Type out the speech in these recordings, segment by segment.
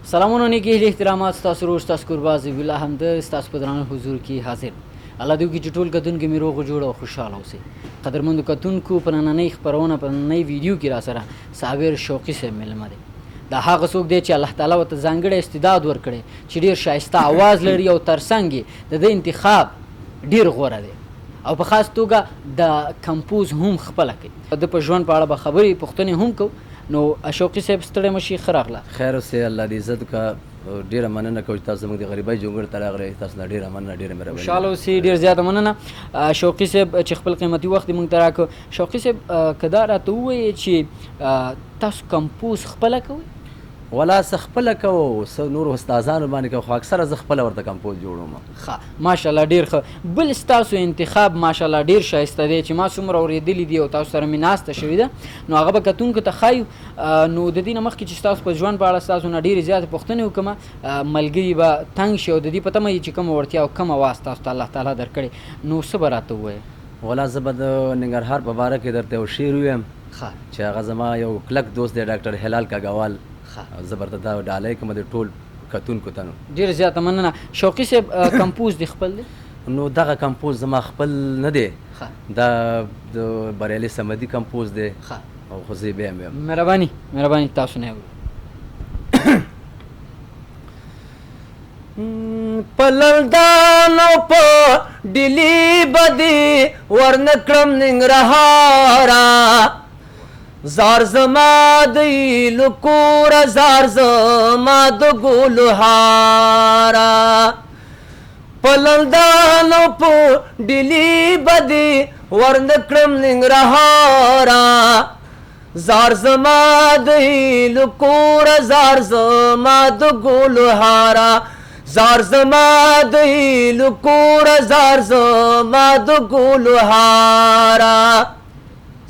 سلامونه نیکې هیلې احترامات ستاسو ورور ستاسو کوربه ضبیح الله حمده ستاسو په درانه حضور کې حاضر. الله دې وکړي چې ټول کتونکي مې روغ جوړ او خوشحاله اوسئ. قدرمندو کتونکو په نننۍ خپرونه په نننۍ ویډیو کې راسره صابر شوقي صاحب مېلمه دی. دا هغه څوک دی چې الله تعالی ورته ځانګړی استعداد ورکړی چې ډېر ښایسته اواز لري او ترڅنګ یې د ده انتخاب ډېر غوره دی او په خاص توګه د کمپوز هم خپله کوي. د په ژوند په اړه به خبرې پوښتنې هم کوو. نو شوقي صاحب ستړی مه شي، ښه راغله. خیر اوسې، الله دې عزت وکړه. ډېره مننه کوم چې تاسو زموږ د غریبۍ جونګړ ته راغلی. تاسو نه ډېره مننه، ډېره مهرباني. خوشحاله اوسئ، ډېر زیاته مننه شوقي صاحب چې خپل قیمتي وخت دې موږ ته راکړ. شوقي صاحب که دا راته ووایې چې تاسو کمپوز خپله کوئ؟ ولا څه خپله کوو، څه نورو استادانو باندې کوو، خو اکثره زه خپله ورته کمپوز جوړوم. ښه، ماشاءالله ډېر ښه. بل ستاسو انتخاب ماشاءالله ډېر ښایسته دی چې ما څومره اورېدلي دي او تاسو سره مې ناسته شوې ده، نو هغه به کتونکو ته ښایو. نو د دې نه مخکې چې ستاسو په ژوند په اړه ستاسو نه ډېرې زیاتې پوښتنې وکړم، ملګري به تنګ شي او د دې په تمه چې کومه وړتیا او کوم اواز تاسو ته الله تعالی درکړی، نو څه به راته ووایې؟ ولا زه به د ننګرهار په باره کې درته یو شعر ووایم چې هغه زما یو کلک دوست دی ډاکټر هلال کاګوال. زه برته دا ډالۍ کوم د ټول کتونکو ته. نو ډېره زیاته مننه. شوقي صاحب کمپوز دی خپل دی؟ نو دغه کمپوز زما خپل نه دی، دا د بریالي صمدي کمپوز دی او خو زه یې بیا هم یم. مهرباني مهرباني تاسو نه پلندانو په ډیلی بدی ورنکړم ننګرهاره، زار زما دی لکور زار زما د ګلو هاره. پلندانو په ډیلی بدی ورنکړم ننګرهاره، زار زما دی لکور زار زما د ګلو هاره، زار زما دی لکور زار زما د ګلو هاره.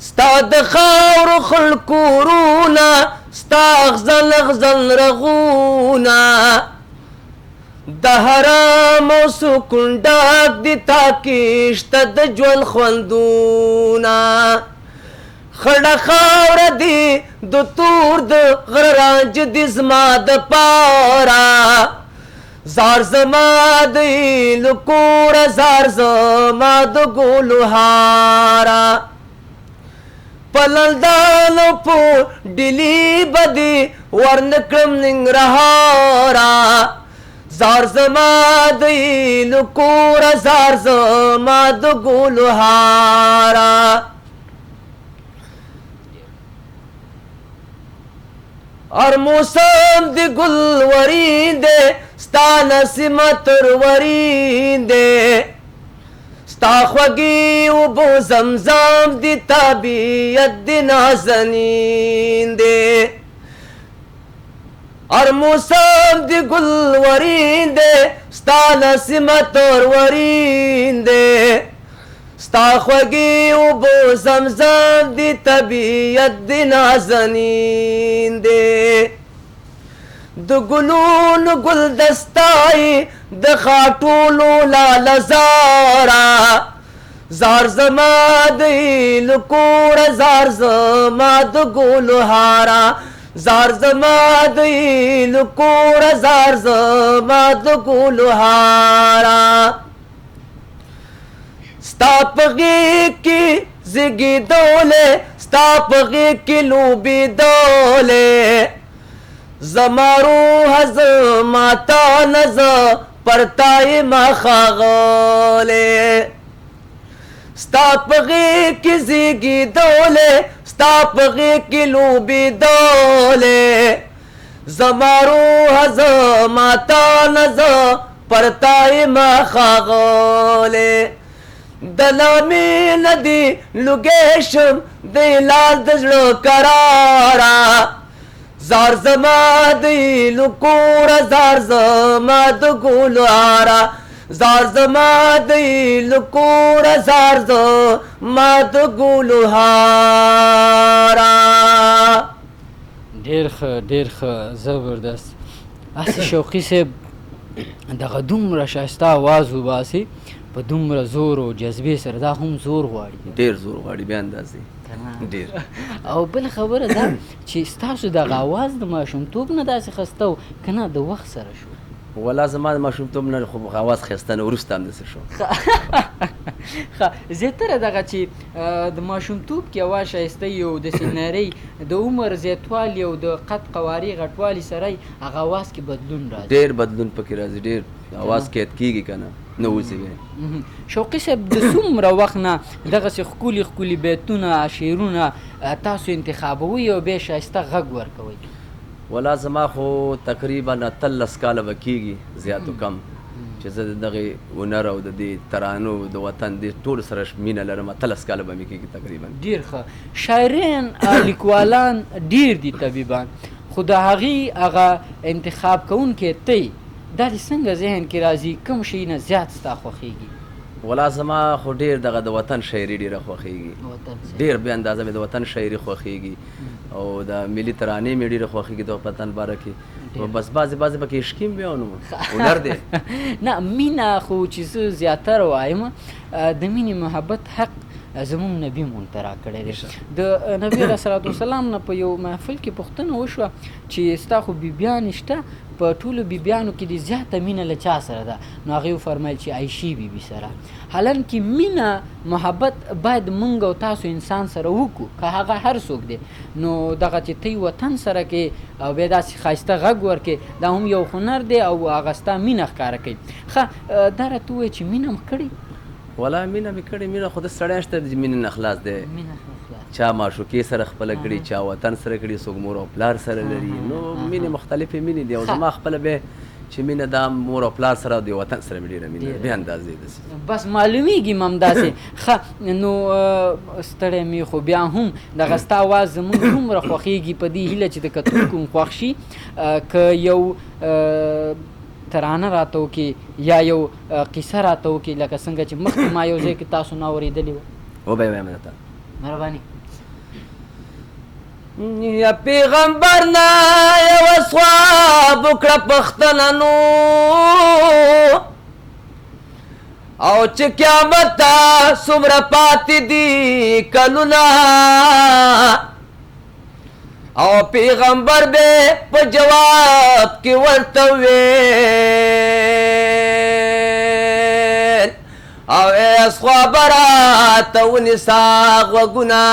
ستا د خاورو خلکورونه، ستا اغزل اغزل رغونه، د حرام او سکون ډاک دي تا کې شته د ژوند خوندونه. خړه خاوره دي د تور د غره رانج دي زما د پاره، زار زما دی لکوره زار زما د ګلو هاره. پلندانو په ډیلی بدی ورنکړم ننګرهاره، زار زما دی لکوره زار زما د ګلو هاره. هر موسم دی ګل ورینده، ستا نسیمه ترورینده، ستا خوږې اوبو زمزم دی طبیعت دی نازنین دی. هر موسم دی ګل ورینده، ستا نسیمه ترورینده، ستا خوږې اوبو زمزم دی طبیعت دی نازنین دی. د ګلونو ګل دستای د خاټولو لاله زاره، زار زما دی لکوره زار زما د ګلو هاره، زار زما دی لکوره زار زما د ګلو هاره. ستا په غېږ کې زیږېدولې، ستا په غېږ کې لوبېدولې، زما روح زما تا نز پرتای ما ښاغلی. ستا په غېږ کې زیږېدولې، ستا په غېږ کې لوبېدولې، زما روح زما تا نز پرتای ما ښاغلی. د لامې نه دې لوګی شم دی لال د زړه کراره، زار زما دی لکوره زار زما د ګلو هاره، زار زما دی لکوره زار زما د ګلو هاره. ډېر ښه ډېر ښه، زبردست. هسې شوقي صاحب دغه دومره ښایسته اواز وباسي، په دومره زور او جذبې سره دا هم زور غواړي. ډېر زور غواړي بیا اندازې ډېر. او بل خبره دا چې ستاسو دغه اواز د ماشومتوب نه داسې خسته و که نه د وخت سره شو؟ والله زما د ماشومتوب نه خو اواز ښایسته نه، وروسته همداسې شو. ښه زیاتره دغه چې د ماشومتوب کې اواز ښایسته وي او داسې نرۍ د عمر زیاتوالي او د قد قوارې غټوالي سره هغه اواز کې بدلون راځي. ډېر بدلون پکې راځي، ډېر اواز قید کېږي که نه نه وځي بیا. شوقي صاحب د څومره وخت نه دغسې ښکلي ښکلي بیتونه شعرونه تاسو انتخابوئ او بیا ښایسته غږ ورکوئ؟ والله زما خو تقریبا 13 کاله به کېږي زیات و کم چې زه د دغې هنر او د دې ترانو د وطن دې ټولو سره مینه لرم. 13 کاله به مې کېږي تقریبا. ډېر ښه. شاعران لیکوالان ډېر دي طبیبان، خو د هغې هغه انتخاب کوونکی تی دا دې څنګه ذهن کې راځي کوم شي نه زیات ستا خوښېږي؟ والله زما خو ډېر دغه د وطن شاعري ډېره خوښېږي، ډېر بې اندازه مې د وطن شاعري خوښېږي او د ملي ترانې مې ډېرې خوښېږي د وطن باره کې. بس بعضې پکې عشقي هم بیا نو هنر دی. نه مینه خو چې زه زیاتره وایم د مینې محبت حق زموږ نبي مونږ ته راکړی دی. د نبي علیه صلات وسلام نه په یو محفل کې پوښتنه وشوه چې ستا خو بیبیانې شته، په ټولو بیبیانو کې دې زیاته مینه له چا سره ده؟ نو هغې وفرمیل چې عایشې بیبي سره. حالانکې مینه محبت باید موږ او تاسو انسان سره وکړو که هغه هر څوک دی. نو دغه چې تی وطن سره کې او بیا داسې ښایسته غږ ورکې دا هم یو هنر دی او هغه ستا مینه ښکاره کوي. ښه دا راته ووایه چې مینه م کړې؟ والله مینه مې کړې، مینه خو د سړی شته د مینې نه خلاص دی. چا معشوقې سره خپله کړي، چا وطن سره کړي، څوک مور او پلار سره لري. نو مینې مختلفې مینې دي او زما خپله بیا چې مینه دا مور او پلار سره او د وطن سره مې ډېره مینه بې اندازې داسې بس معلومیږي م همداسې. ښه نو ستړی مې خو بیا هم دغه ستا اواز زموږ دومره خوښېږي په دې هیله چې د کتونکو هم خوښ شي که یو ترانه راته وکړي یا یو قصه راته وکړي لکه څنګه چې مخکې ما یو ځای کې تاسو نه اورېدلې وه. وبه وایم درته مهرباني. یا پیغمبر نه یو اصحاب وکړه پښتنه نو او چې قیامت ته څومره پاتې دي کلونه او پیغمبر به په جواب کې ورته ویل او اصحاب راته ونیسه غوږونه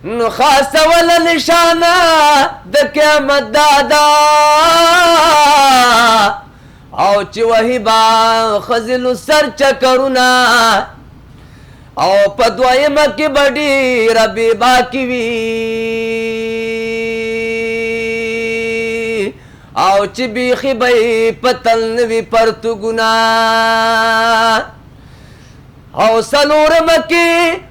نو خاصه وله نشانه د قیامت دادا او چې وهي به خزلو سر چکرونه او په دویمه کې به ډېره بېباکې وي او چې بیخي به یې پتل نه وي پرتوګونه او څلورمه کې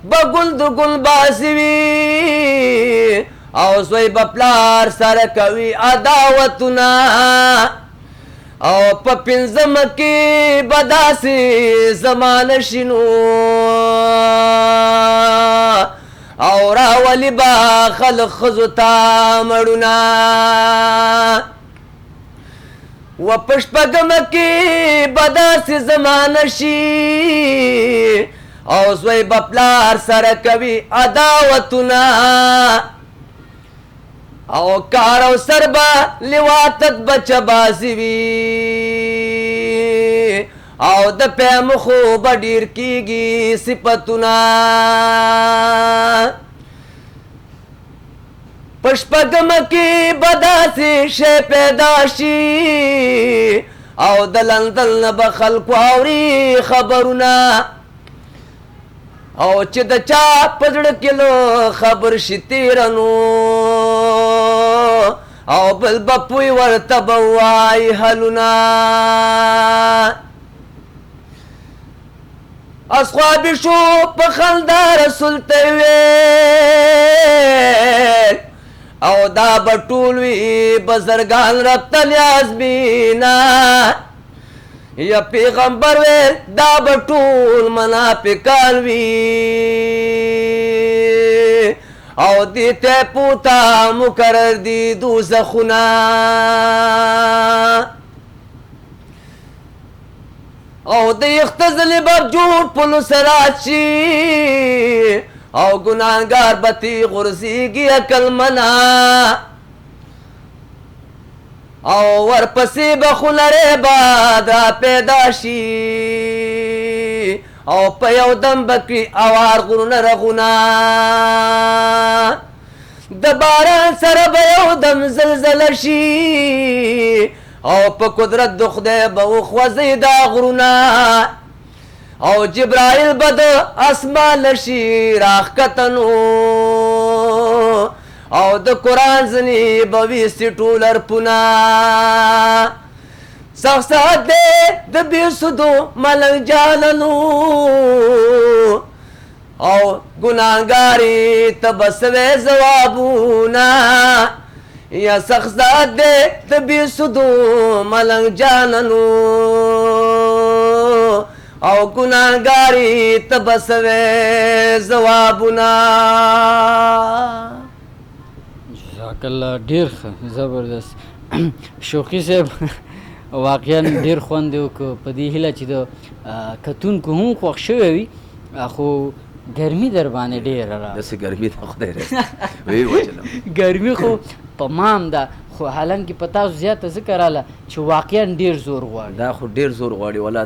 به ګل د ګل باسي وي او زوی به پلار سره کوي عداوتونه او په پنځمه کې به داسې زمانه شي نو او راولي به خلق ښځو ته مړونه و په شپږمه کې به داسې زمانه شي او زوی به پلار سره کوي عداوتونه او کار او سر به لواتت بچه بازي وي او د پیمخو به ډېر کېږي صفتونه په شپږمه کې به داسې شی پیدا شي او د لندن نه به خلکو اوري خبرونه او چې د چا په زړه کې لو خبر شي تېره نو او بل به پوی ورته به وایي حلونه اصحابي شو په خندا رسول ته ویل او دا به ټول وي بزرګان رب ته نیازبینه یا پیغمبر ویل دا به ټول منافقان وي او دې ته پوته مقرر دي دوزخونه او د اختزلی باب جوړ پلو سرات شي او ګناهګار بتی غرزیږي عقل منا او ورپسې به خولرې باد را پیدا شي او په یو دم بکړي اوار غرونه رغونه د باران سره به یو دم زلزله شي او په قدرت د خدای به وخوځي دا غرونه او جبرائیل به د اسمان شي راښکته نو او د قرآن ځینې به ویسي ټول ارپونه سخت ساعت دی د بېسودو ملنګ جانانو او ګناهګارې ته به سوې ځوابونه یا سخت ساعت دی د بېسودو ملنګ جانانو او ګناهګارې ته به سوې ځوابونه جزاک الله ډېر ښه زبردست شوقي صاحب واقعا ډېر خوند یې وکړو په دې هیله چې د کتونکو هم خوښ شوی وي خو ګرمي در باندې ډېره را داسې ګرمي ده خدای رسي ویې وچلم ګرمي خو په مام ده خو حالانکې په تاسو زیاته ځکه راله چې واقعا ډېر زور غواړي دا خو ډېر زور غواړي ولا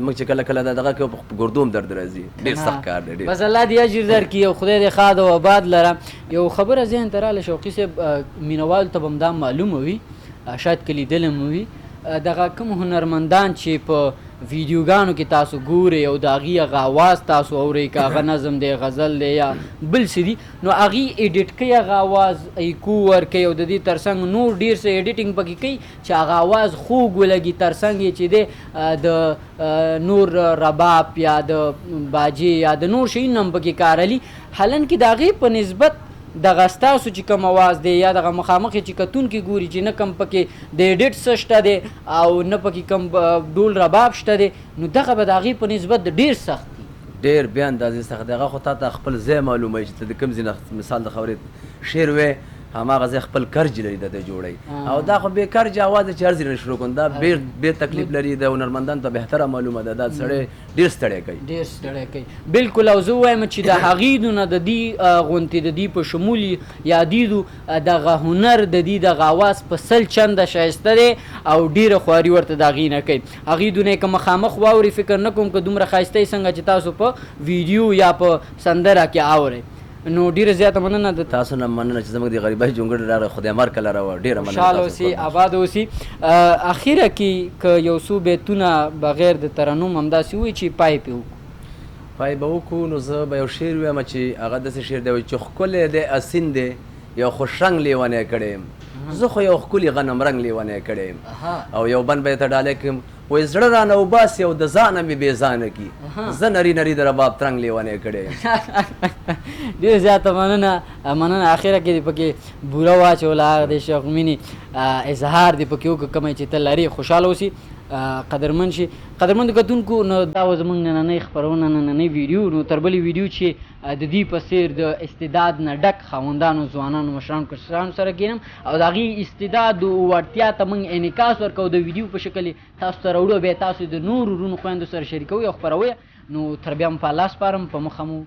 موږ چې کله کله دا دغه کوي په ګردوم درد راځي ډېر سخت کار دی بس الله دې اجر درکړي او خدای دې ښاد او آباد لره یو خبره ذهن ته راله شوقي صاحب مینوالو ته به هم دا معلومه وي شاید که لیدلی مو وي دغه کوم هنرمندان چې په ویډیوګانو کې تاسو ګورئ او د هغې هغه اواز تاسو اورئ که هغه نظم دی غزل دی یا بل څه دي نو هغې ایډیټ کوي هغه اواز ایکو ورکوي او د دې تر څنګ نور ډېر څه ایډیټینګ پکې کوي چې هغه اواز خوږ ولګي تر څنګ یې چې دی د نور رباب یا د باجې یا د نور شیونه هم پکې کارلي حالانکې د هغې په نسبت دغه ستاسو چې کوم اواز دی یا دغه مخامخ چې کتونکي ګوري چې نه کم پکې د ایډیټ څه شته دی او نه پکې کم ډول رباب شته دی نو دغه به د هغې په نسبت د ډېر سخت دي ډېر بیا اندازې سخت دی هغه خو تا ته خپل ځای معلوموي چې ته د کوم ځای نه مثال د خبرې شعر وی هماغه ځای خپل کرج لري د جوړی او دا خو بې کرج اواز چې هر ځای نه شروع کړو دا ډېر تکلیف لري د هنرمندانو ته بهتره معلومه ده دا سړی ډېر ستړی کوي ډېر ستړی کوي بالکل او زه وایم چې د هغې نه د دې غونتې د دې په شمول یادیدو دغه هنر د دې دغه اواز په 100 چنده ښایسته دی او ډېره خواري ورته د هغې نه کوي هغې دونه یې که مخامخ واوري فکر نه کوم که دومره ښایسته یې څنګه چې تاسو په ویډیو یا په سندره کې اورئ نو ډیره زیاته مننه د تاسو نه مننه چې زموږ د غریبۍ جونګړ راغی خدای مار کله راوړ ډیره مننه خوشحاله اوسئ آباد اوسئ اخیره کې که یو څو بیتونه بغیر د ترنم همداسې ووایي چې پای پې وکړو پای به وکړو نو زه به یو شعر ووایم چې هغه داسې شعر دی چې ښکلی دی اسین دی یو خوش رنګ لیونی کړی یم زه خو یو ښکلي غنم رنګ لیونی کړی یم او یو بند به یې ته ډالۍ کړم وایي زړه رانه وباسي او د ځانه مې بېځانه کړي زه نري نري د رباب ترنګ لیونی کړی یم ډېر زیاته مننه اخره کې دې پکې بوره واچوله هغه د شیخ مینې اظهار دې پکې وکړه کومه چې ته لرې خوشحاله اوسي قدرمن شي قدرمندو کتونکو نو دا و زموږ نننۍ خپرونه نننۍ ویډیو نو تر بلې ویډیو چې د دې په څېر د استعداد نه ډک خاوندانو ځوانانو مشرانو کشرانو سره کینم او د هغې استعداد او وړتیا ته موږ انعکاس ورکوو د ویډیو په شکل تاسو ته راوړو بیا تاسو د نورو وروڼو خویندو سره شریکوئ او خپروئ نو تر بیا مو په الله سپارم په مخه مو